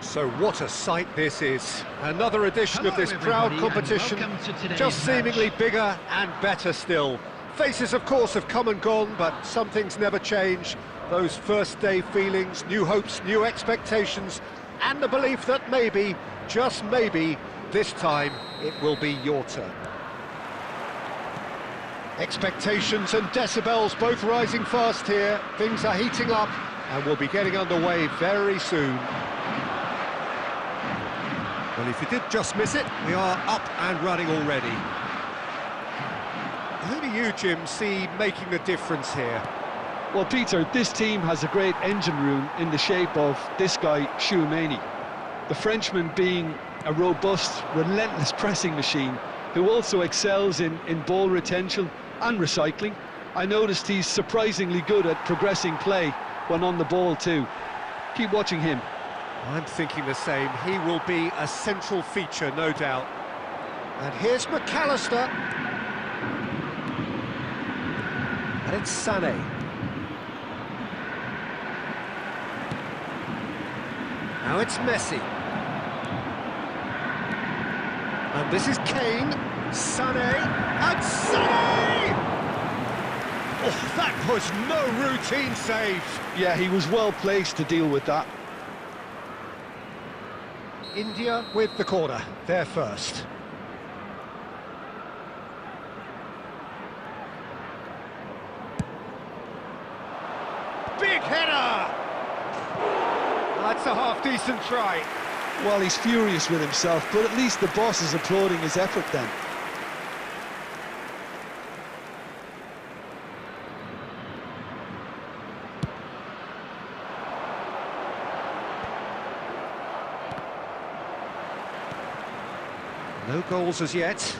So what a sight this is. Another edition of this proud competition, just seemingly bigger and better still. Faces, of course, have come and gone, but some things never change. Those first day feelings, new hopes, new expectations, and the belief that maybe, just maybe, this time it will be your turn. Expectations and decibels both rising fast here. Things are heating up and we'll be getting underway very soon. Well, if you did just miss it, we are up and running already. Who do you, Jim, see making the difference here? Well, Peter, this team has a great engine room in the shape of this guy, Chouameni. The Frenchman being a robust, relentless pressing machine who also excels in ball retention and recycling. I noticed he's surprisingly good at progressing play when on the ball too. Keep watching him. I'm thinking the same. He will be a central feature, no doubt. And here's McAllister. And it's Sané. Now it's Messi. And this is Kane. Sané. And Sané! Oh, that was no routine save. Yeah, he was well placed to deal with that. India with the corner, they're first. Big header! That's a half-decent try. Well, he's furious with himself, but at least the boss is applauding his effort then. No goals as yet.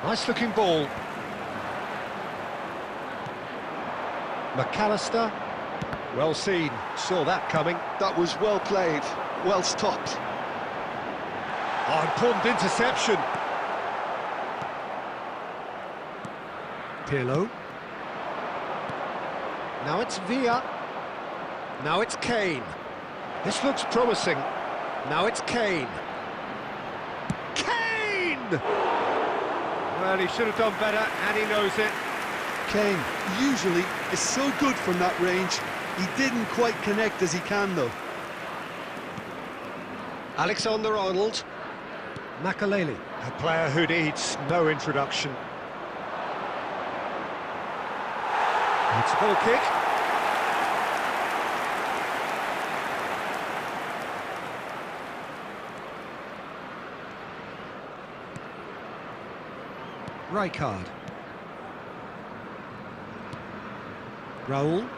Nice looking ball. McAllister. Well seen. Saw that coming. That was well played. Well stopped. Oh, important interception. Pirlo. Now it's Villa. Now it's Kane. This looks promising. Now it's Kane. Well, he should have done better, and he knows it. Kane usually is so good from that range. He didn't quite connect as he can, though. Alexander-Arnold. Makaleli, a player who needs no introduction. It's a goal kick. Rijkaard. Raul.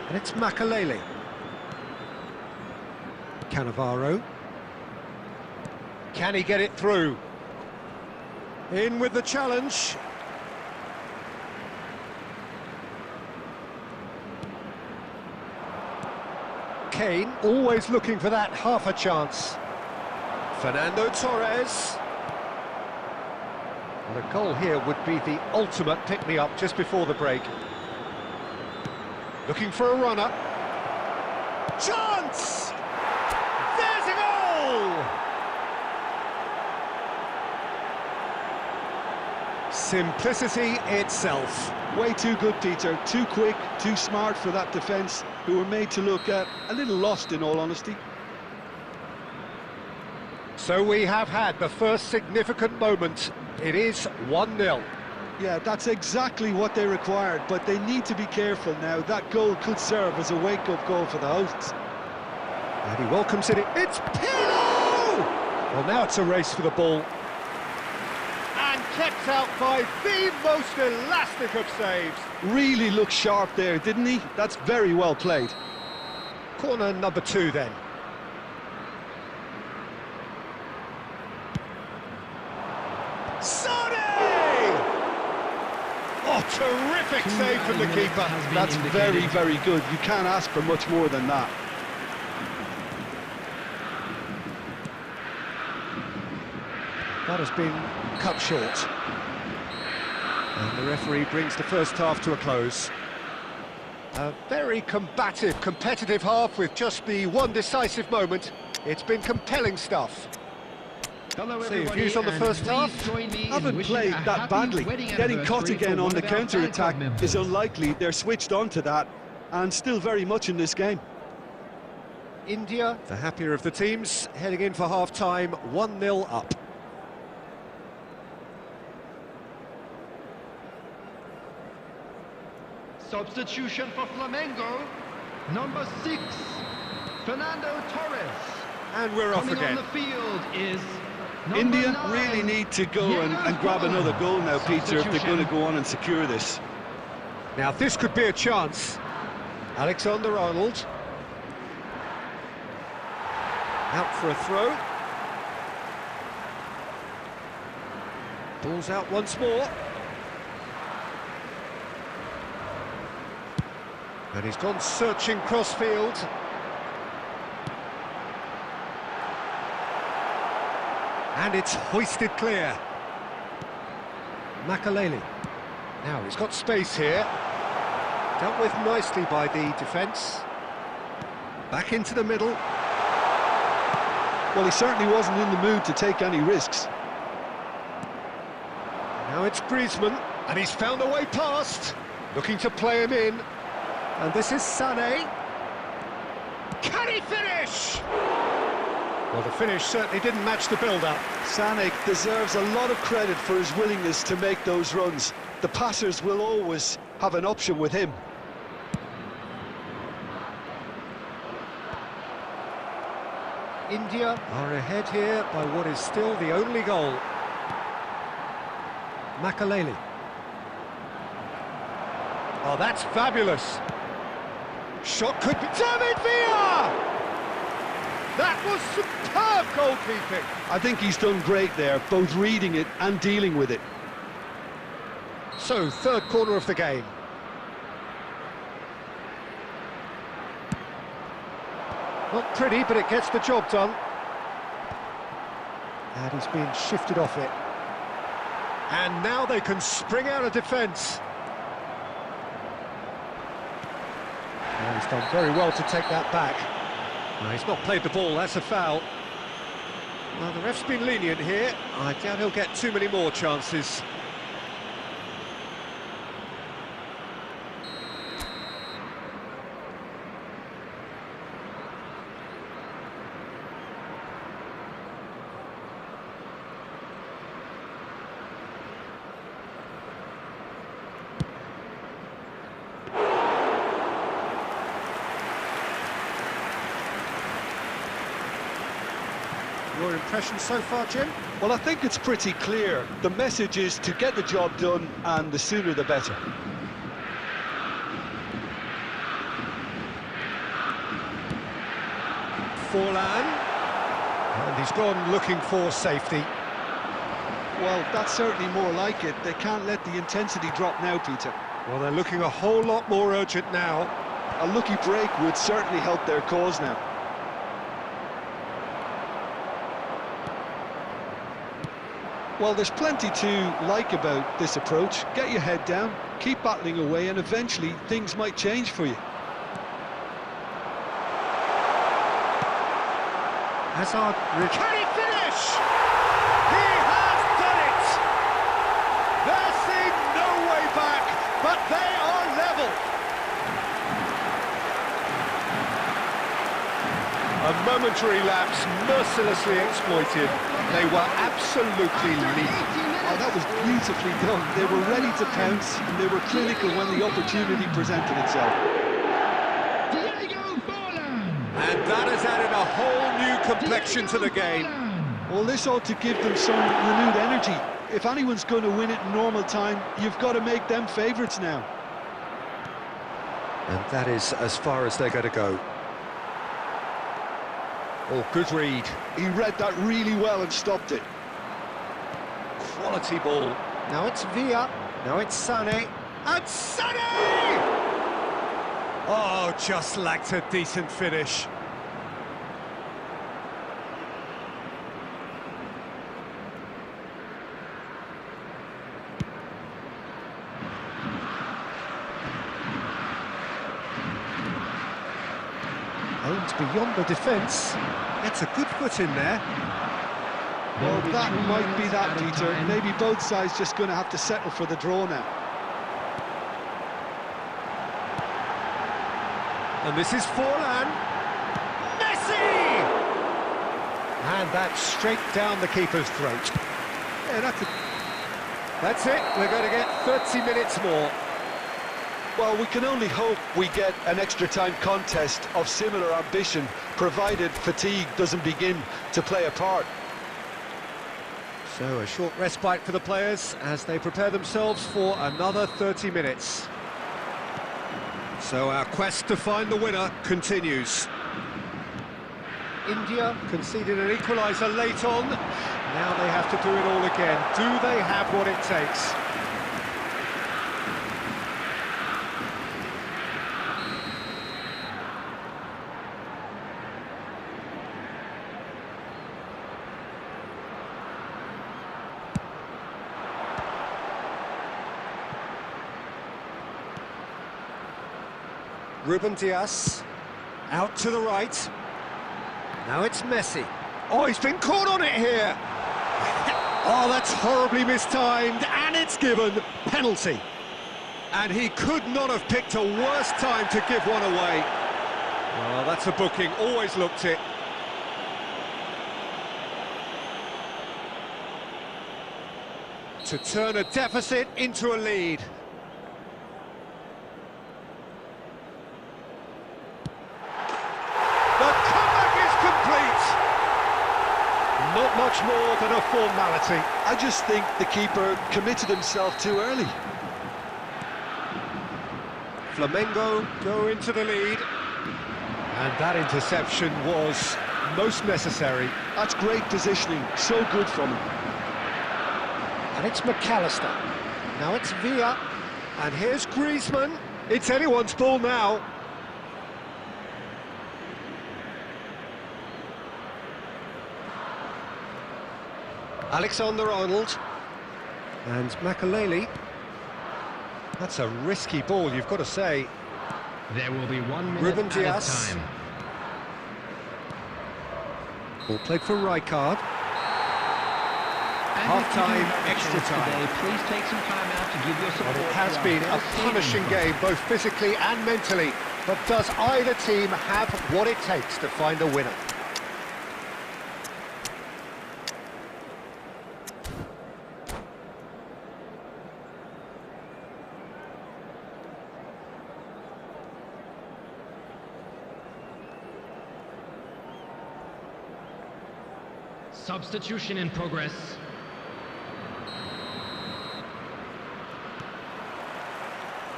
And it's Makaleli. Cannavaro. Can he get it through? In with the challenge. Kane, always looking for that half a chance. Fernando Torres. And a goal here would be the ultimate pick-me-up just before the break. Looking for a runner. Chance! There's a goal! Simplicity itself. Way too good, Peter. Too quick, too smart for that defence, who were made to look a little lost, in all honesty. So we have had the first significant moment. It is 1-0. Yeah, that's exactly what they required, but they need to be careful now. That goal could serve as a wake-up goal for the hosts. And he welcomes it. It's Pirlo! Well, now it's a race for the ball. And kept out by the most elastic of saves. Really looked sharp there, didn't he? That's very well played. Corner number 2 then. Oh, terrific save from the keeper. That's very, very good. You can't ask for much more than that. That has been cut short. And the referee brings the first half to a close. A very combative, competitive half with just the one decisive moment. It's been compelling stuff. Hello, So your views on the first half? Haven't played that badly. Getting caught again on the counter-attack is unlikely. They're switched on to that and still very much in this game. India, the happier of the teams, heading in for half-time, 1-0 up. Substitution for Flamengo, number 6, Fernando Torres. And we're off Coming again. on the field is India 9. really need to go and grab another goal now, Peter, if they're going to go on and secure this. Now this could be a chance. Alexander-Arnold. Out for a throw. Ball's out once more. And he's gone searching cross-field. And it's hoisted clear. Makaleli. Now he's got space here. Dealt with nicely by the defence. Back into the middle. Well, he certainly wasn't in the mood to take any risks. Now it's Griezmann, and he's found a way past. Looking to play him in. And this is Sané. Can he finish? Well, the finish certainly didn't match the build-up. Sané deserves a lot of credit for his willingness to make those runs. The passers will always have an option with him. India are ahead here by what is still the only goal. Makaleli. Oh, that's fabulous. Shot could be... David Villa! That was superb goalkeeping. I think he's done great there, both reading it and dealing with it. So, third corner of the game. Not pretty, but it gets the job done. And he's been shifted off it. And now they can spring out of defence. Well, he's done very well to take that back. No, he's not played the ball, that's a foul. Well, the ref's been lenient here. I doubt he'll get too many more chances. Your impression so far, Jim? Well, I think it's pretty clear. The message is to get the job done, and the sooner the better. Forlan. And he's gone looking for safety. Well, that's certainly more like it. They can't let the intensity drop now, Peter. Well, they're looking a whole lot more urgent now. A lucky break would certainly help their cause now. Well, there's plenty to like about this approach. Get your head down, keep battling away, and eventually things might change for you. Hazard, can he finish? He has done it! There seemed no way back, but they are level. A momentary lapse mercilessly exploited. They were absolutely lethal. Oh, that was beautifully done. They were ready to pounce, and they were clinical when the opportunity presented itself. And that has added a whole new complexion to the game. Well, this ought to give them some renewed energy. If anyone's going to win it in normal time, you've got to make them favourites now. And that is as far as they're going to go. Oh, good read. He read that really well and stopped it. Quality ball. Now it's Villa. Now it's Sané. And Sané! Oh, just lacked a decent finish. beyond the defence. Gets a good foot in there. Well, that might be that, Peter. Maybe both sides just going to have to settle for the draw now. And this is Forlan. Messi! And that's straight down the keeper's throat. Yeah, that's it. We're going to get 30 minutes more. Well, we can only hope we get an extra-time contest of similar ambition, provided fatigue doesn't begin to play a part. So a short respite for the players as they prepare themselves for another 30 minutes. So our quest to find the winner continues. India conceded an equaliser late on. Now they have to do it all again. Do they have what it takes? Ruben Dias, out to the right. Now it's Messi. Oh, he's been caught on it here. Oh, that's horribly mistimed, and it's given penalty. And he could not have picked a worse time to give one away. Well, that's a booking, always looked it. To turn a deficit into a lead. Not much more than a formality. I just think the keeper committed himself too early. Flamengo go into the lead. And that interception was most necessary. That's great positioning, so good from him. And it's McAllister. Now it's Villa. And here's Griezmann. It's anyone's ball now. Alexander-Arnold and Makaleli. That's a risky ball, you've got to say. There will be 1 minute Ruben Dias. time. Ball played for Rijkaard. Half-time, extra time. Today, please take some time out to give your support. Well, it has been a punishing game, both physically and mentally. But does either team have what it takes to find a winner? Substitution in progress.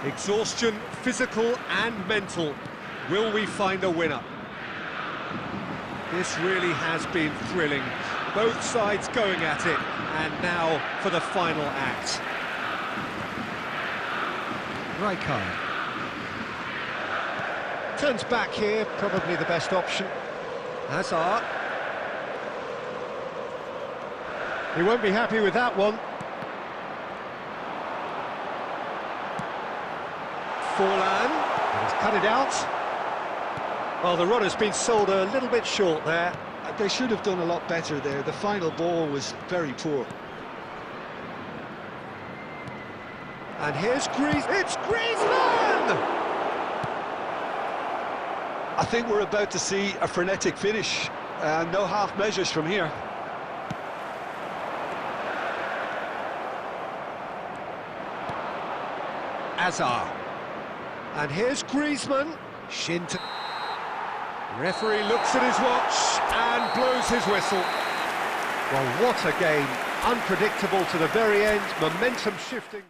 Exhaustion, physical and mental. Will we find a winner? This really has been thrilling. Both sides going at it. And now for the final act. Rijkaard. Turns back here, probably the best option. Hazard. He won't be happy with that one. Forlan, he's cut it out. Well, the run has been sold a little bit short there. They should have done a lot better there. The final ball was very poor. And here's it's Griezmann! I think we're about to see a frenetic finish. No half measures from here. Hazard. And here's Griezmann. Shin. Referee looks at his watch and blows his whistle. Well, what a game. Unpredictable to the very end, momentum shifting.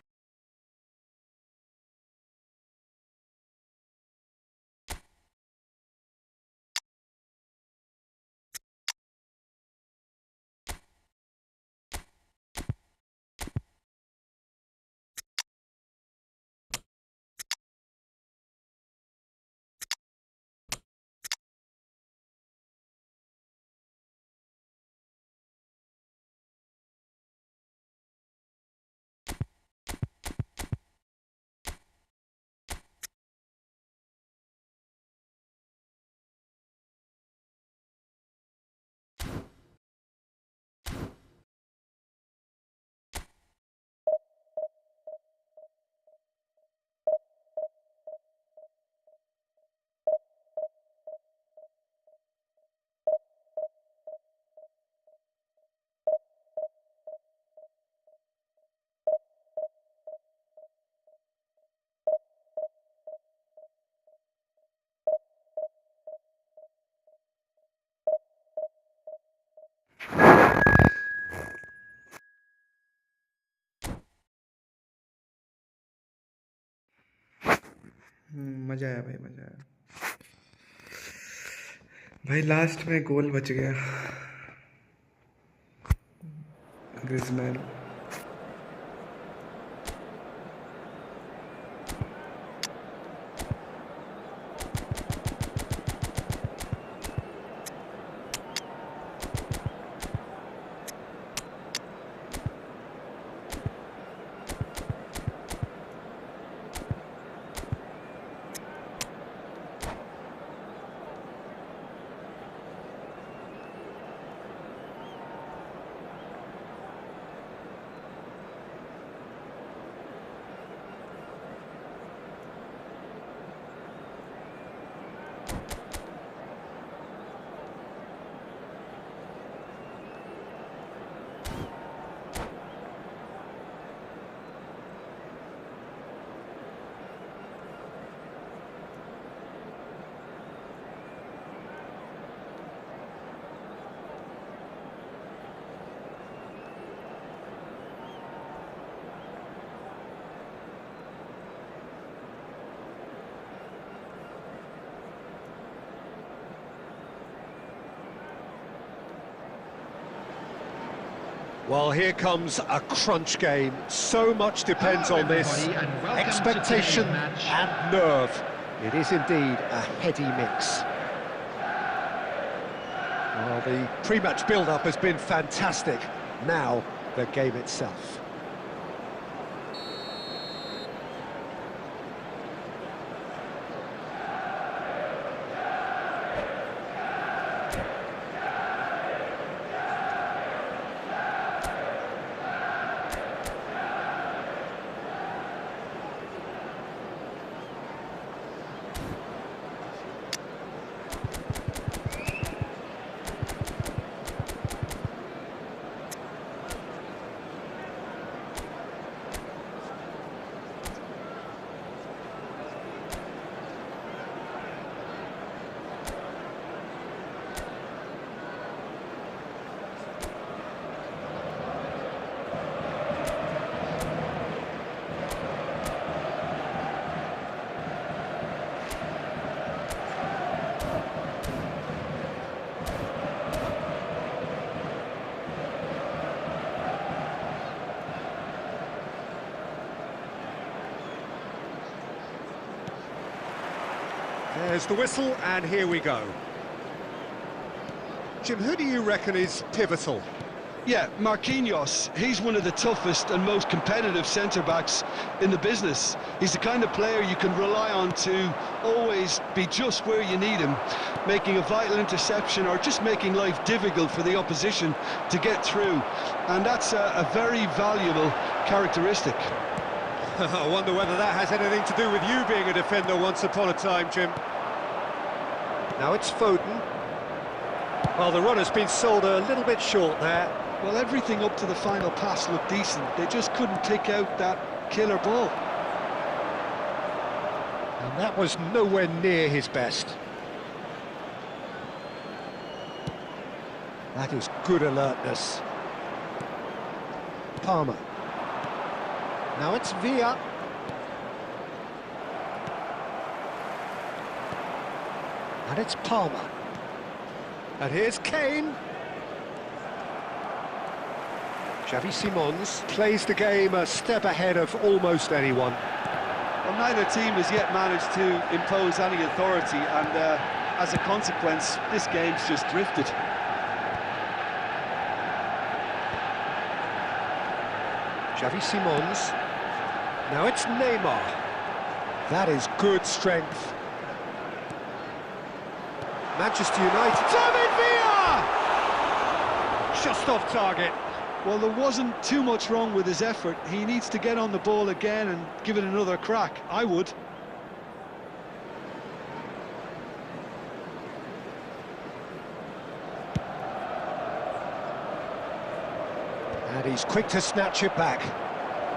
मजा आया भाई, मजा आया भाई। Last में गोल बच गया, Griezmann. Well, here comes a crunch game. So much depends on this. Expectation and nerve. It is indeed a heady mix. Well, the pre-match build-up has been fantastic. Now, the game itself. There's the whistle, and here we go. Jim, who do you reckon is pivotal? Yeah, Marquinhos. He's one of the toughest and most competitive centre-backs in the business. He's the kind of player you can rely on to always be just where you need him, making a vital interception or just making life difficult for the opposition to get through. And that's a very valuable characteristic. I wonder whether that has anything to do with you being a defender once upon a time, Jim. Now it's Foden. Well, the run has been sold a little bit short there. Well, everything up to the final pass looked decent. They just couldn't pick out that killer ball. And that was nowhere near his best. That is good alertness. Palmer. Now it's Villa. And it's Palmer. And here's Kane. Xavi Simons plays the game a step ahead of almost anyone. Well, neither team has yet managed to impose any authority, and as a consequence, this game's just drifted. Xavi Simons. Now it's Neymar. That is good strength. Manchester United. David Villa! Just off target. Well, there wasn't too much wrong with his effort. He needs to get on the ball again and give it another crack. I would. And he's quick to snatch it back.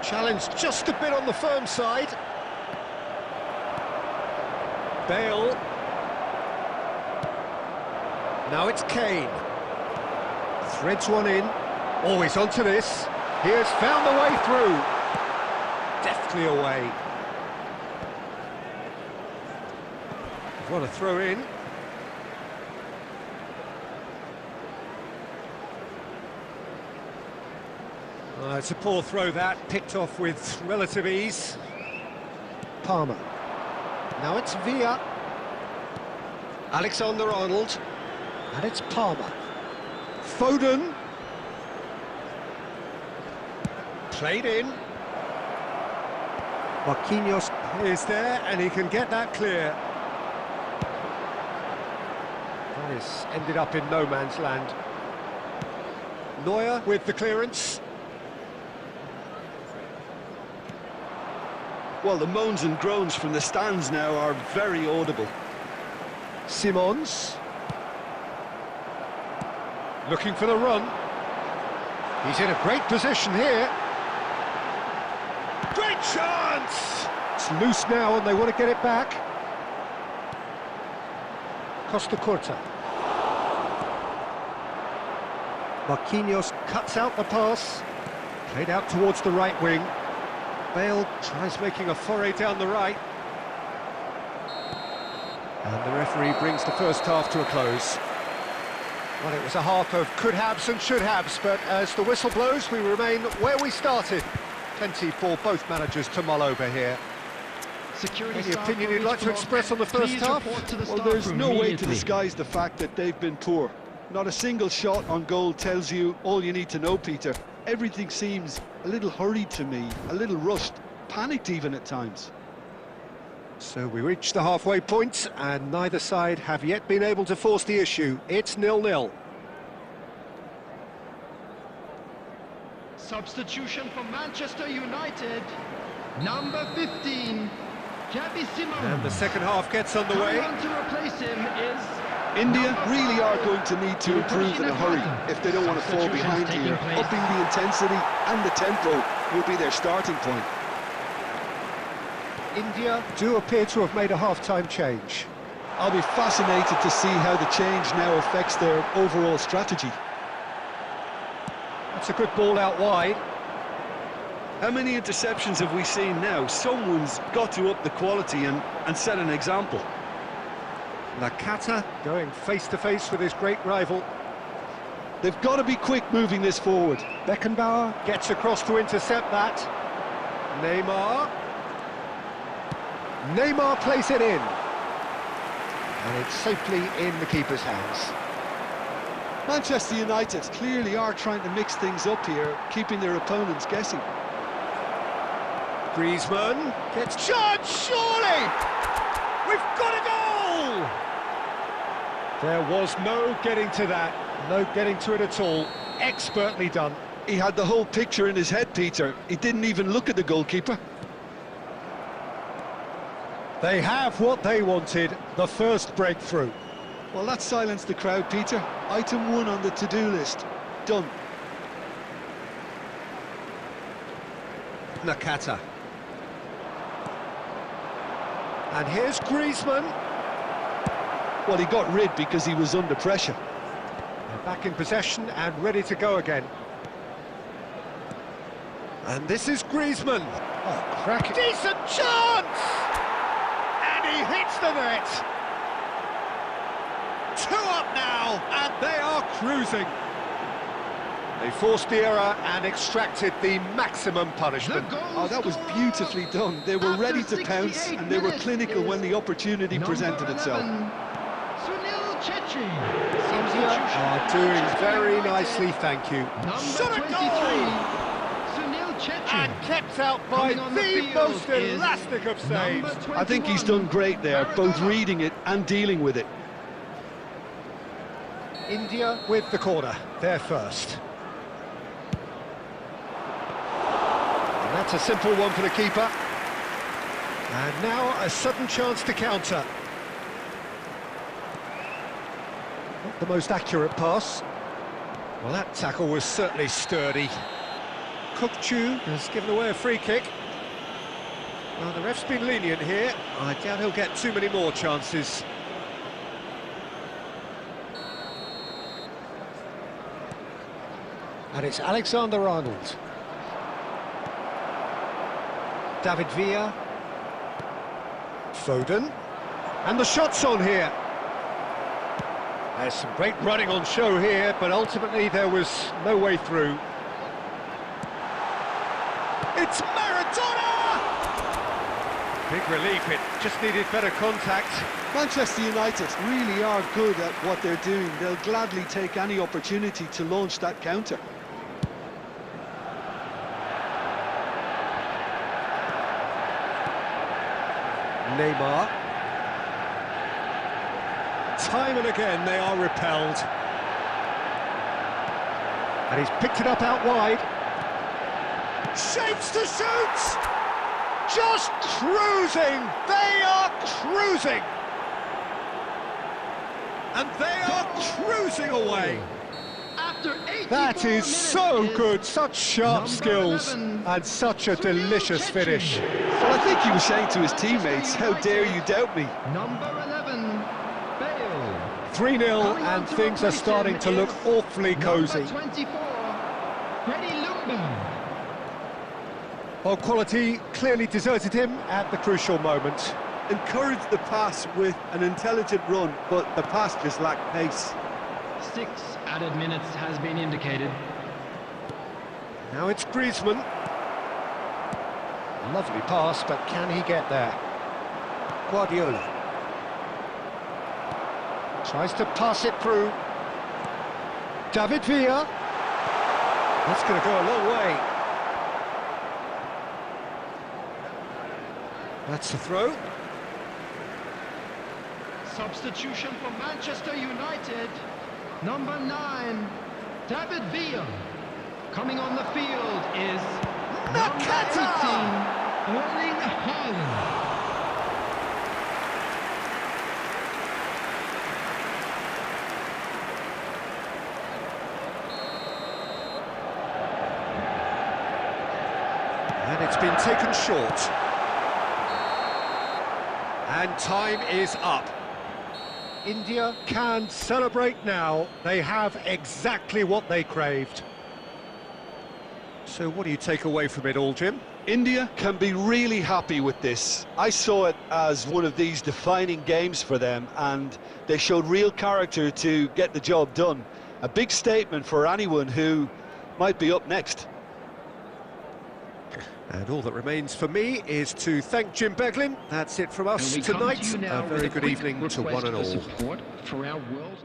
Challenge just a bit on the firm side. Bale. Now it's Kane. Threads one in. Oh, he's onto this. He has found the way through. Deftly away. What a throw in. It's a poor throw that, picked off with relative ease. Palmer. Now it's Villa. Alexander-Arnold. And it's Palmer. Foden. Played in. Marquinhos is there, and he can get that clear. That is ended up in no man's land. Neuer with the clearance. Well, the moans and groans from the stands now are very audible. Simons. Looking for the run. He's in a great position here. Great chance! It's loose now and they want to get it back. Costa Curta. Marquinhos cuts out the pass. Played out towards the right wing. Bale tries making a foray down the right. And the referee brings the first half to a close. Well, it was a half of could-haves and should-haves, but as the whistle blows, we remain where we started. Plenty for both managers to mull over here. Any opinion you'd like to express on the first half? Well, there's no way to disguise the fact that they've been poor. Not a single shot on goal tells you all you need to know, Peter. Everything seems a little hurried to me, a little rushed, panicked even at times. So we reach the halfway point, and neither side have yet been able to force the issue. It's 0-0. Substitution for Manchester United. Number 15, Xavi Simons. And the second half gets underway. Coming on to replace him is... India really are going to need to improve in a hurry if they don't want to fall behind here. Upping the intensity and the tempo will be their starting point. India do appear to have made a half-time change. I'll be fascinated to see how the change now affects their overall strategy. That's a good ball out wide. How many interceptions have we seen now? Someone's got to up the quality and set an example. Nakata going face-to-face with his great rival. They've got to be quick moving this forward. Beckenbauer gets across to intercept that. Neymar plays it in. And it's safely in the keeper's hands. Manchester United clearly are trying to mix things up here, keeping their opponents guessing. Griezmann gets charged, surely! We've got a goal! There was no getting to that, no getting to it at all. Expertly done. He had the whole picture in his head, Peter. He didn't even look at the goalkeeper. They have what they wanted, the first breakthrough. Well, that silenced the crowd, Peter. Item 1 on the to-do list. Done. Nakata. And here's Griezmann. Well, he got rid because he was under pressure. They're back in possession and ready to go again. And this is Griezmann. Oh, cracking. Decent chance! And he hits the net. 2 up now, and they are cruising. They forced the error and extracted the maximum punishment. Oh, that was beautifully done. They were ready to pounce, and they were clinical when the opportunity presented itself. India are doing very nicely, thank you. Shot a goal! And kept out by the most elastic of saves. I think he's done great there, both reading it and dealing with it. India with the corner, they're first. And that's a simple one for the keeper. And now a sudden chance to counter. Not the most accurate pass. Well, that tackle was certainly sturdy. Kukchu has given away a free kick. Well, the ref's been lenient here. I doubt he'll get too many more chances. And it's Alexander-Arnold. David Villa. Foden. And the shot's on here. There's some great running on show here, but ultimately there was no way through. It's Maradona! Big relief, it just needed better contact. Manchester United really are good at what they're doing. They'll gladly take any opportunity to launch that counter. Neymar. Time and again they are repelled. And he's picked it up out wide. Shapes to shoot! Just cruising! They are cruising! And they are cruising away! After 84 That is so minutes good, such sharp number skills, 11, and such a delicious finish. Well, I think he was saying to his teammates, how dare you doubt me? Number 11, Bale. 3-0, and things are starting to look awfully cosy. Number 24, Freddie Lumber. Well, quality clearly deserted him at the crucial moment. Encouraged the pass with an intelligent run, but the pass just lacked pace. 6 added minutes has been indicated. Now it's Griezmann. Lovely pass, but can he get there? Guardiola. Tries to pass it through. David Villa. That's going to go a long way. That's the throw. Substitution for Manchester United. Number 9, David Villa. Coming on the field is Nakata! number 18, Erling Haaland. And it's been taken short. And time is up. India can celebrate now. They have exactly what they craved. So what do you take away from it all, Jim? India can be really happy with this. I saw it as one of these defining games for them, and they showed real character to get the job done. A big statement for anyone who might be up next. And all that remains for me is to thank Jim Beglin. That's it from us tonight. A very good evening to one and all. Support for our world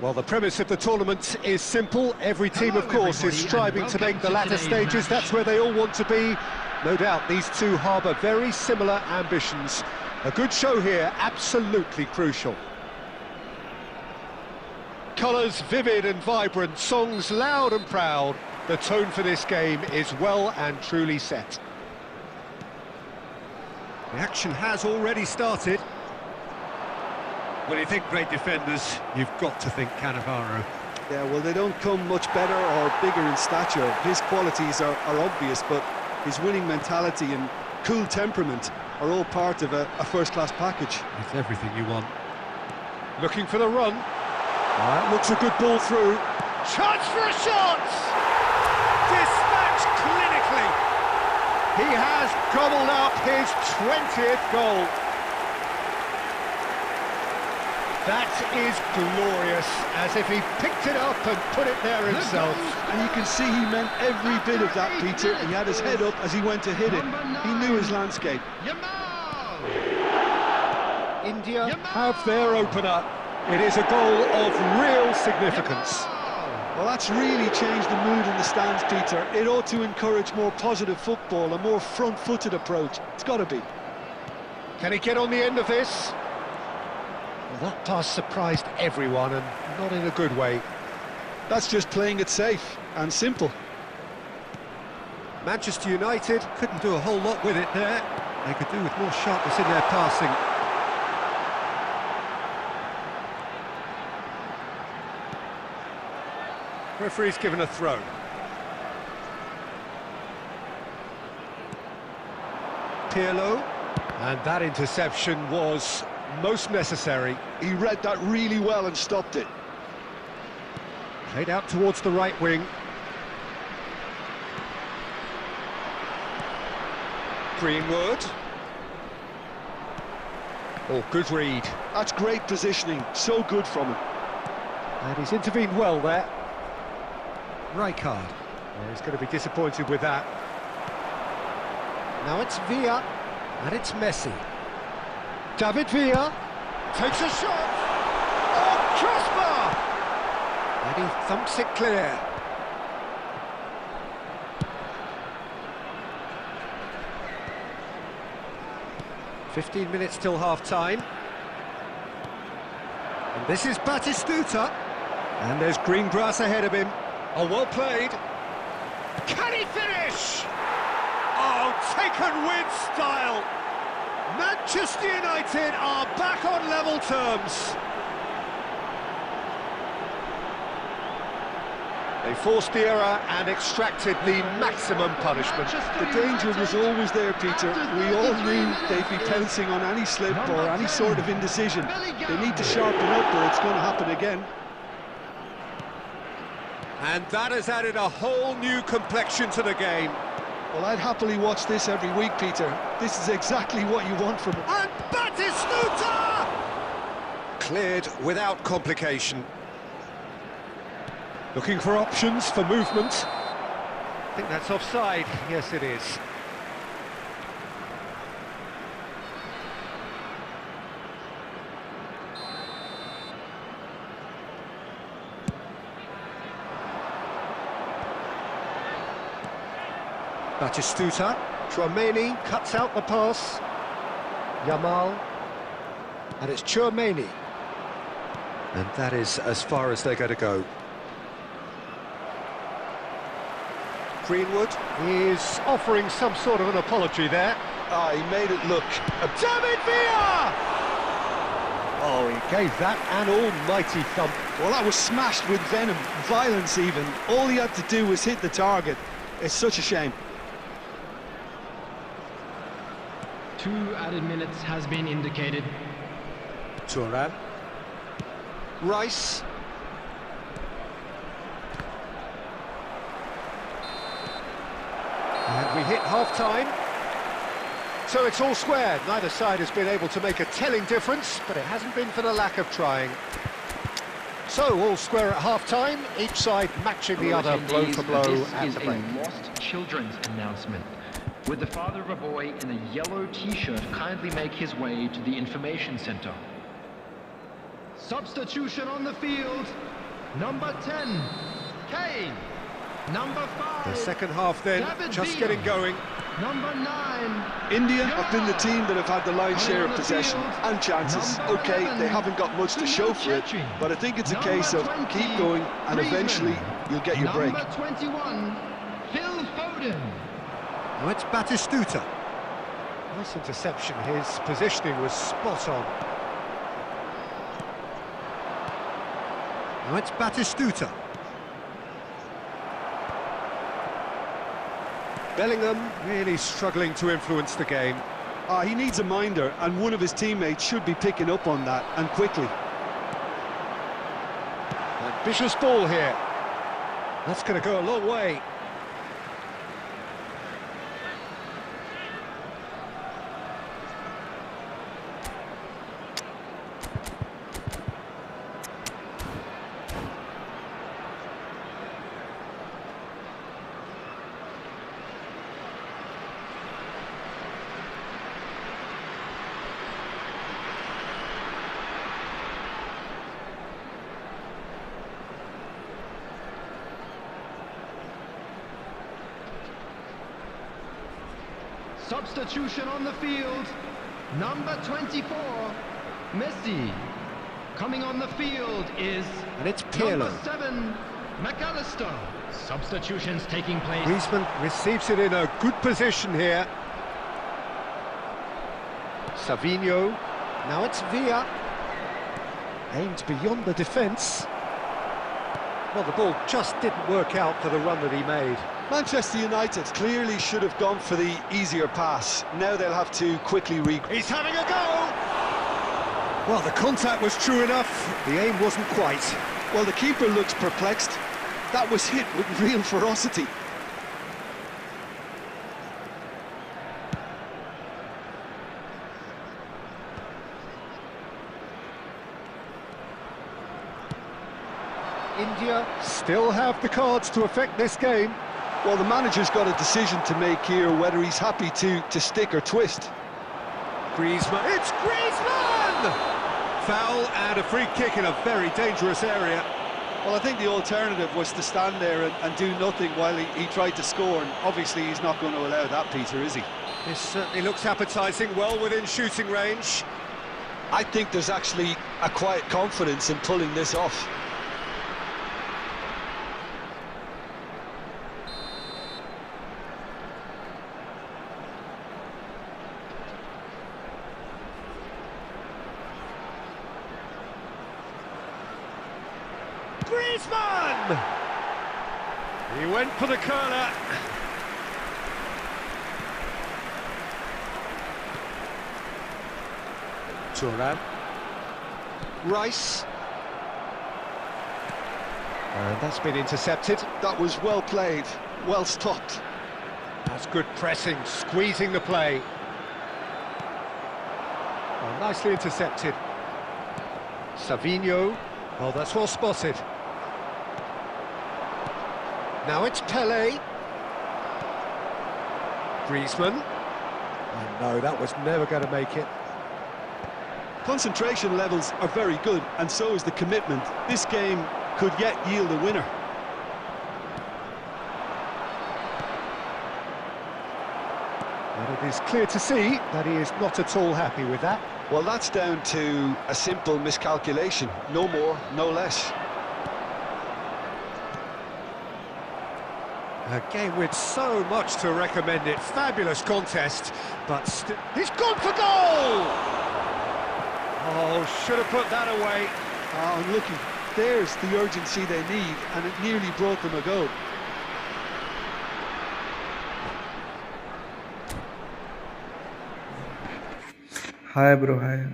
Well, the premise of the tournament is simple. Every team, of course, is striving to make the latter stages. That's where they all want to be. No doubt these two harbour very similar ambitions. A good show here, absolutely crucial. Colours vivid and vibrant, songs loud and proud. The tone for this game is well and truly set. The action has already started. When you think great defenders, you've got to think Cannavaro. Yeah, well, they don't come much better or bigger in stature. His qualities are obvious, but his winning mentality and cool temperament are all part of a first-class package. It's everything you want. Looking for the run. That looks a good ball through. Chance for a shot! Dispatched clinically. He has gobbled up his 20th goal. That is glorious, as if he picked it up and put it there himself. And you can see he meant every bit of that, Peter. He had his head up as he went to hit it. He knew his landscape. India have their opener. It is a goal of real significance. Well, that's really changed the mood in the stands, Peter. It ought to encourage more positive football, a more front-footed approach. It's got to be. Can he get on the end of this? Well, that pass surprised everyone, and not in a good way. That's just playing it safe and simple. Manchester United couldn't do a whole lot with it there. They could do with more sharpness in their passing. Referee's given a throw. Pirlo, and that interception was most necessary. He read that really well and stopped it. Played out towards the right wing. Greenwood. Oh, good read. That's great positioning, so good from him. And he's intervened well there. Rijkaard. Well, he's going to be disappointed with that. Now it's Villa, and it's Messi. David Villa takes a shot. Oh, crossbar! And he thumps it clear. "15 minutes till half-time. And this is Batistuta. And there's green grass ahead of him. Oh, well played. Can he finish? Oh, taken with style. Manchester United are back on level terms. They forced the error and extracted the maximum punishment. The danger was always there, Peter. We all knew they'd be pouncing on any slip or any sort of indecision. They need to sharpen up or it's going to happen again. And that has added a whole new complexion to the game. Well, I'd happily watch this every week, Peter. This is exactly what you want from it. And Batistuta! Cleared without complication. Looking for options for movement. I think that's offside. Yes, it is. Batistuta. Chouameni cuts out the pass. Yamal. And it's Chouameni. And that is as far as they're going to go. Greenwood is offering some sort of an apology there. Ah, he made it look... David Villa! Oh, he gave that an almighty thump. Well, that was smashed with venom, violence even. All he had to do was hit the target. It's such a shame. 2 added minutes has been indicated. Thuram. Rice. And we hit half-time. So it's all square. Neither side has been able to make a telling difference, but it hasn't been for the lack of trying. So all square at half-time, each side matching the other blow for blow at the break. This is a lost children's announcement. Would the father of a boy in a yellow t-shirt kindly make his way to the information center? Substitution on the field. Number 10, Kane. Number 5. The second half then, David just Villa. getting going. Number 9. India have been the team that have had the lion's share of possession and chances. Number Okay, 11, they haven't got much to show for it, but I think it's a case of keep going and eventually you'll get your break. Number 21, Phil Foden. Now it's Batistuta. Nice interception, his positioning was spot on. Now it's Batistuta. Bellingham really struggling to influence the game. He needs a minder, and one of his teammates should be picking up on that, and quickly. Ambitious ball here. That's going to go a long way. Substitution on the field. Number 24, Messi. Coming on the field is And it's Pirlo. number 7, McAllister. Substitutions taking place. Griezmann receives it in a good position here. Savinho. Now it's Villa. Aimed beyond the defence. Well, the ball just didn't work out for the run that he made. Manchester United clearly should have gone for the easier pass. Now they'll have to quickly regroup. He's having a go! Well, the contact was true enough, the aim wasn't quite. Well, the keeper looks perplexed. That was hit with real ferocity. India still have the cards to affect this game. Well, the manager's got a decision to make here, whether he's happy to stick or twist. Griezmann, it's Griezmann! Foul and a free kick in a very dangerous area. Well, I think the alternative was to stand there and do nothing while he tried to score, and obviously he's not going to allow that, Peter, is he? This certainly looks appetising, well within shooting range. I think there's actually a quiet confidence in pulling this off. Griezmann! He went for the curler. Thuram. Rice. And that's been intercepted. That was well played, well stopped. That's good pressing, squeezing the play. Oh, nicely intercepted. Savinho. Oh, that's well spotted. Now it's Pelé. Griezmann. Oh, no, that was never going to make it. Concentration levels are very good, and so is the commitment. This game could yet yield a winner. And it is clear to see that he is not at all happy with that. Well, that's down to a simple miscalculation. No more, no less. A game with so much to recommend it. Fabulous contest, but he's gone for goal! Oh, should have put that away. Oh, and looking, there's the urgency they need, and it nearly brought them a goal. Hi bro, hi.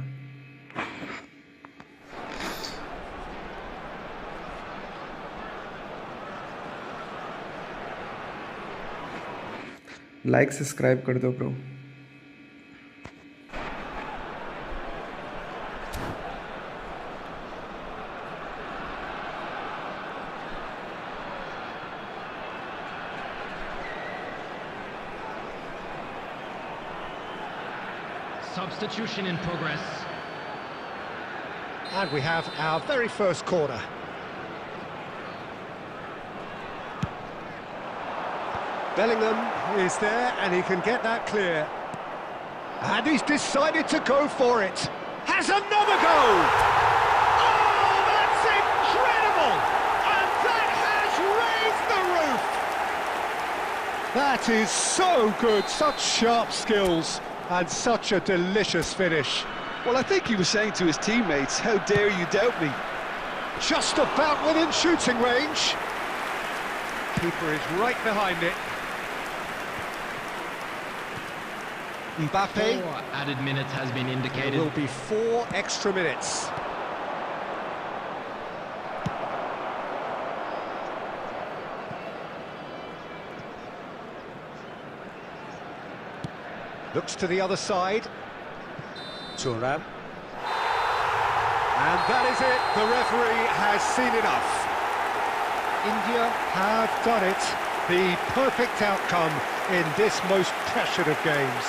Like subscribe कर दो bro. Substitution in progress. And we have our very first corner. Bellingham is there, and he can get that clear. And he's decided to go for it. Has another goal! Oh, that's incredible! And that has raised the roof! That is so good, such sharp skills, and such a delicious finish. Well, I think he was saying to his teammates, how dare you doubt me? Just about within shooting range. Keeper is right behind it. Mbappe. 4 added minutes has been indicated. There will be 4 extra minutes. Looks to the other side. Thuram. And that is it. The referee has seen enough. India have done it. The perfect outcome in this most pressured of games.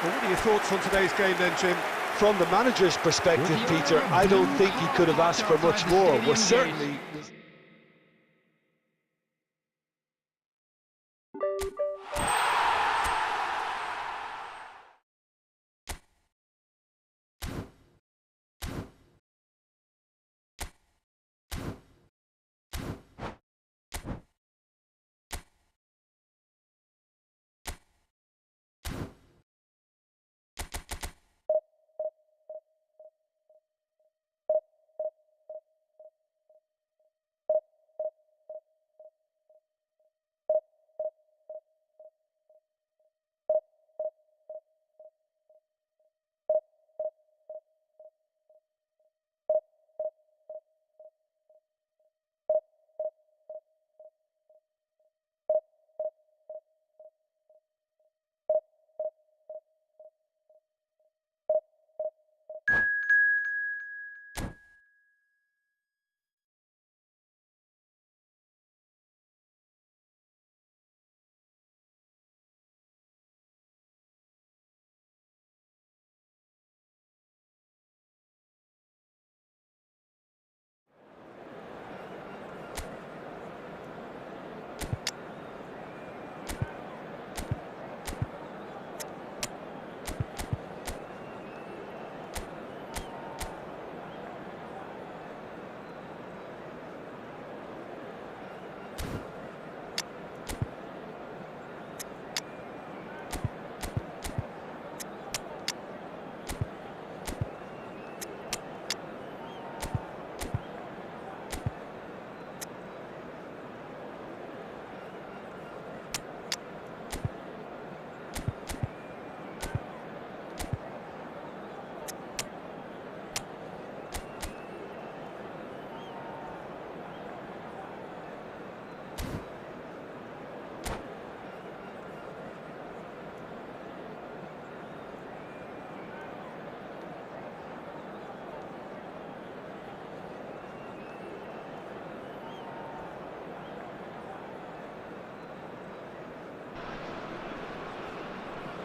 Well, what are your thoughts on today's game then, Jim? From the manager's perspective, Peter, I don't think he could have asked for much more. Well, certainly...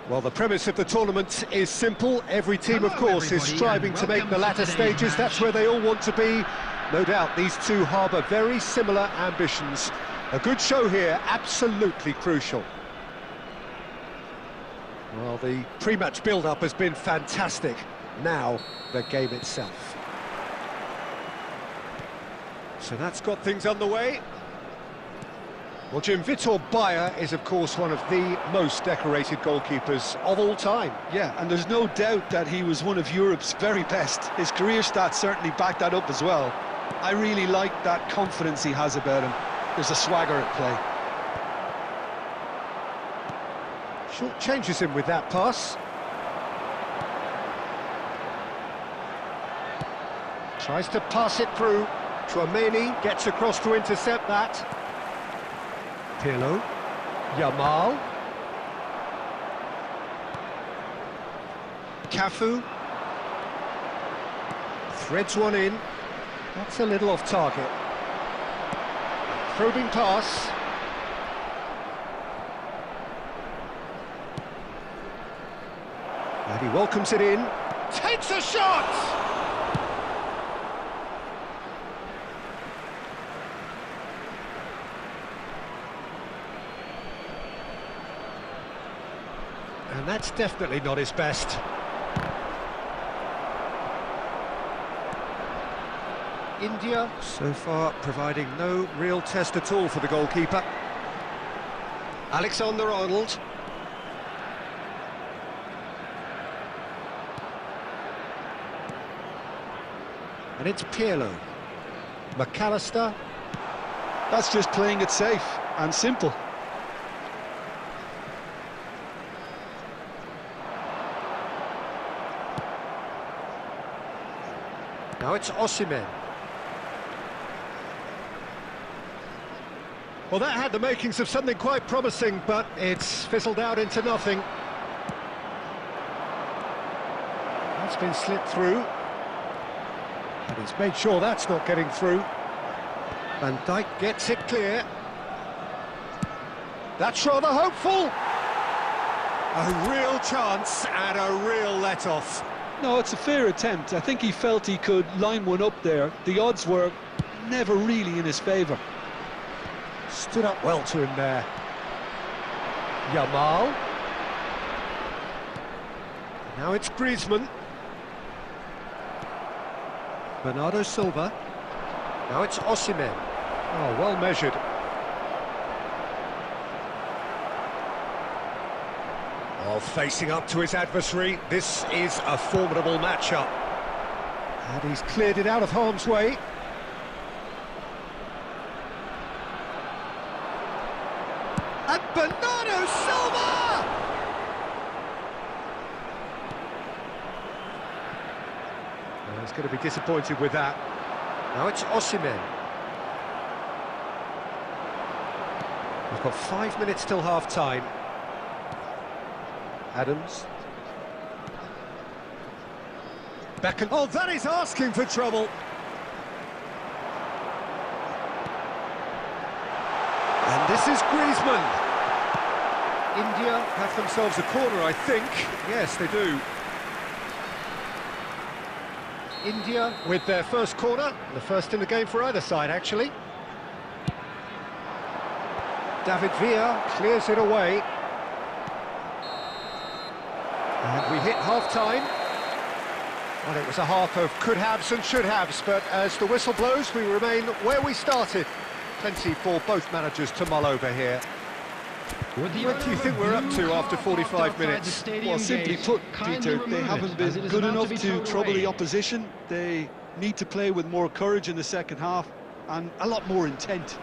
Well, the premise of the tournament is simple. Every team, of course, is striving to make the latter stages. That's where they all want to be. No doubt these two harbour very similar ambitions. A good show here, absolutely crucial. Well, the pre-match build-up has been fantastic. Now, the game itself. So that's got things underway. Well, Jim, Vitor Bayer is, of course, one of the most decorated goalkeepers of all time. Yeah, and there's no doubt that he was one of Europe's very best. His career stats certainly back that up as well. I really like that confidence he has about him. There's a swagger at play. Short changes him with that pass. Tries to pass it through. Chouameni gets across to intercept that. Pirlo, Yamal, Cafu, threads one in, that's a little off target. Probing pass. And he welcomes it in, takes a shot! And that's definitely not his best. India, so far, providing no real test at all for the goalkeeper. Alexander-Arnold. And it's Pirlo. McAllister. That's just playing it safe and simple. Now it's Osimhen. Well, that had the makings of something quite promising, but it's fizzled out into nothing. That's been slipped through. And he's made sure that's not getting through. Van Dijk gets it clear. That's rather hopeful. A real chance and a real let-off. No, it's a fair attempt. I think he felt he could line one up there. The odds were never really in his favour. Stood up well to him there. Yamal. Now it's Griezmann. Bernardo Silva. Now it's Osimhen. Oh, well measured. Oh, facing up to his adversary. This is a formidable matchup. And he's cleared it out of harm's way. And Bernardo Silva! Well, he's going to be disappointed with that. Now it's Osimhen. We've got 5 minutes till half-time. Adams. Back and... Oh, that is asking for trouble. And this is Griezmann. India have themselves a corner, I think. Yes, they do. India with their first corner, the first in the game for either side, actually. David Villa clears it away. And we hit half-time. Well, it was a half of could-haves and should-haves, but as the whistle blows, we remain where we started. Plenty for both managers to mull over here. What do you think we're up to after 45 minutes? Well, simply put, Peter, they haven't been good enough to trouble the opposition. They need to play with more courage in the second half and a lot more intent.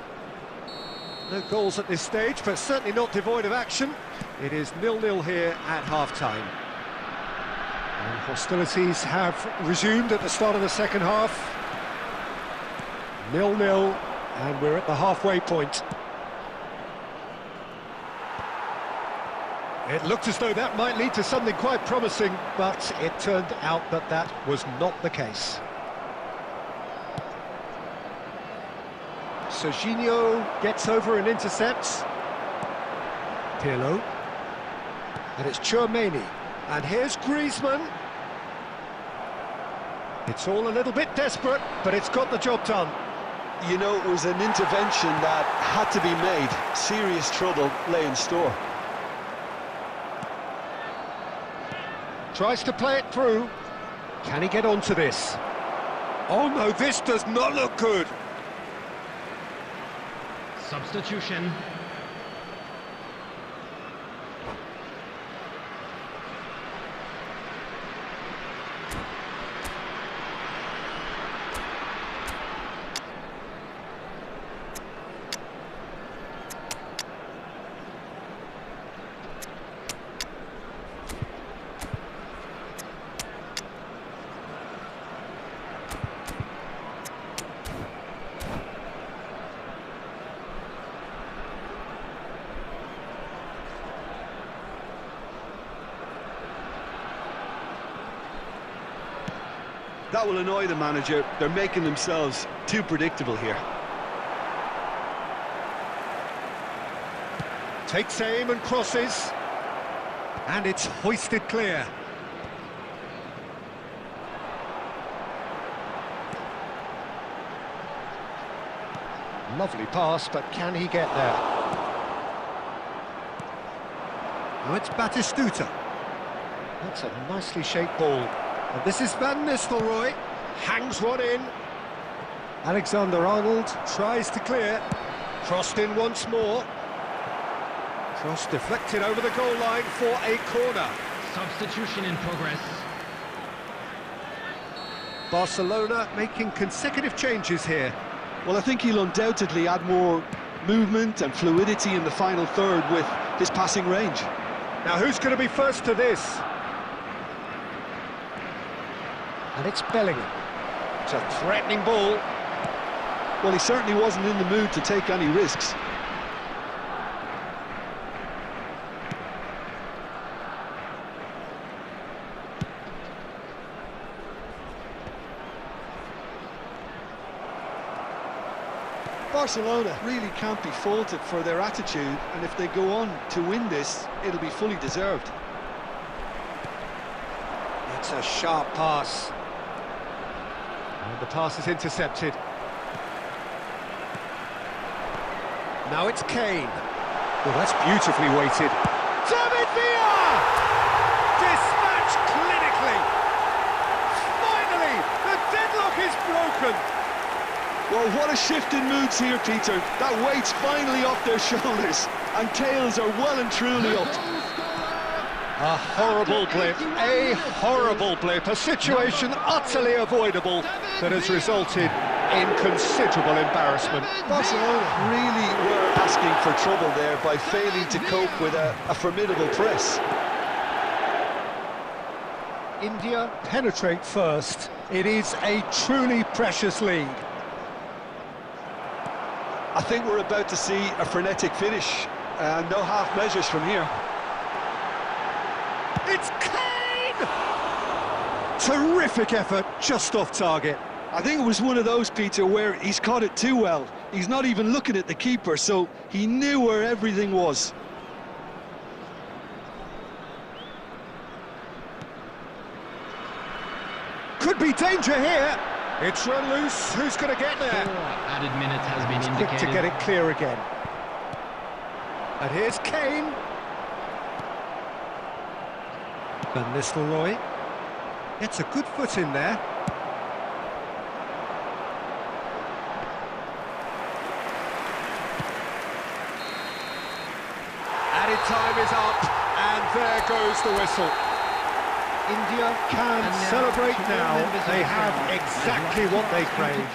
No goals at this stage, but certainly not devoid of action. It is 0-0 here at half-time. And hostilities have resumed at the start of the second half. 0-0, and we're at the halfway point. It looked as though that might lead to something quite promising, but it turned out that that was not the case. Serginho gets over and intercepts. Pirlo. And it's Tchouaméni. And here's Griezmann. It's all a little bit desperate, but it's got the job done. You know, it was an intervention that had to be made. Serious trouble lay in store. Tries to play it through. Can he get onto this? Oh no, this does not look good. Substitution. That will annoy the manager. They're making themselves too predictable here. Takes aim and crosses. And it's hoisted clear. Lovely pass, but can he get there? Now it's Batistuta. That's a nicely shaped ball. And this is Van Nistelrooy. Hangs one in. Alexander-Arnold tries to clear. Crossed in once more. Cross deflected over the goal line for a corner. Substitution in progress. Barcelona making consecutive changes here. Well, I think he'll undoubtedly add more movement and fluidity in the final third with his passing range. Now who's going to be first to this? And it's Bellingham. It's a threatening ball. Well, he certainly wasn't in the mood to take any risks. Barcelona really can't be faulted for their attitude, and if they go on to win this, it'll be fully deserved. It's a sharp pass. And the pass is intercepted. Now it's Kane. Well, that's beautifully weighted. David Villa! Dispatched clinically! Finally, the deadlock is broken! Well, what a shift in moods here, Peter. That weight's finally off their shoulders, and tails are well and truly up. A horrible blip, a situation utterly avoidable that has resulted in considerable embarrassment. Barcelona really were asking for trouble there by failing to cope with a formidable press. India penetrate first. It is a truly precious lead. I think we're about to see a frenetic finish, and no half measures from here. It's Kane! Terrific effort, just off target. I think it was one of those, Peter, where he's caught it too well. He's not even looking at the keeper, so he knew where everything was. Could be danger here. It's run loose. Who's going to get there? Added minute has been indicated. Quick to get it clear again. And here's Kane. Van Nistelrooy. Gets a good foot in there. Added time is up, and there goes the whistle. India can celebrate now. They have exactly what they crave.